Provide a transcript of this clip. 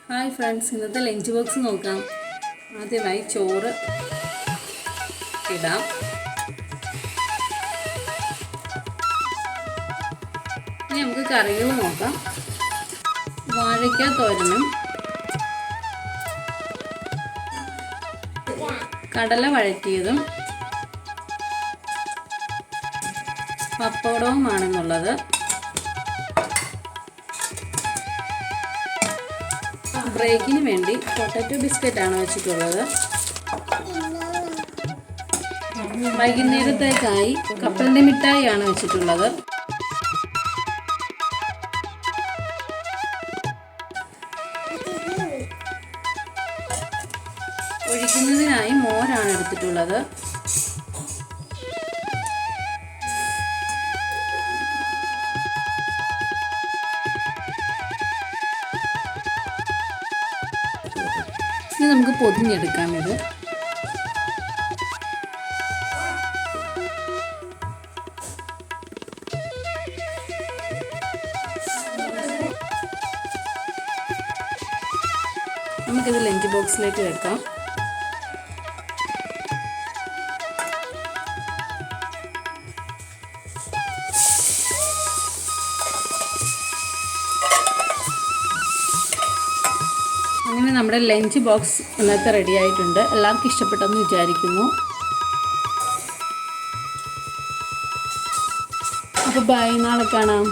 Hi friends, ഇന്നത്തെ lunch box നോക്കാം. ആദ്യമായി ചോറ് ഇടാം. ഇനി നമുക്ക് കറികൾ നോക്കാം. വാഴയ്ക്ക തോരനും കടല വഴറ്റിയതും പപ്പടവുമാണെന്നുള്ളത്. ബ്രേക്കിന് വേണ്ടി പൊട്ടറ്റോ ബിസ്ക്കറ്റാണ് വെച്ചിട്ടുള്ളത്. വൈകുന്നേരത്തേക്കായി കപ്പലിൻ്റെ മിഠായിയാണ് വെച്ചിട്ടുള്ളത്. ഒഴിക്കുന്നതിനായി മോരാണ് എടുത്തിട്ടുള്ളത്. ഇനി നമുക്ക് പൊതിഞ്ഞെടുക്കാം. ഇത് നമുക്കിത് ലഞ്ച് ബോക്സിലേക്ക് വെക്കാം. അങ്ങനെ നമ്മുടെ ലഞ്ച് ബോക്സ് ഇന്നത്തെ റെഡി ആയിട്ടുണ്ട്. എല്ലാവർക്കും ഇഷ്ടപ്പെട്ടെന്ന് വിചാരിക്കുന്നു. അപ്പോൾ ബൈ, നാളെ കാണാം.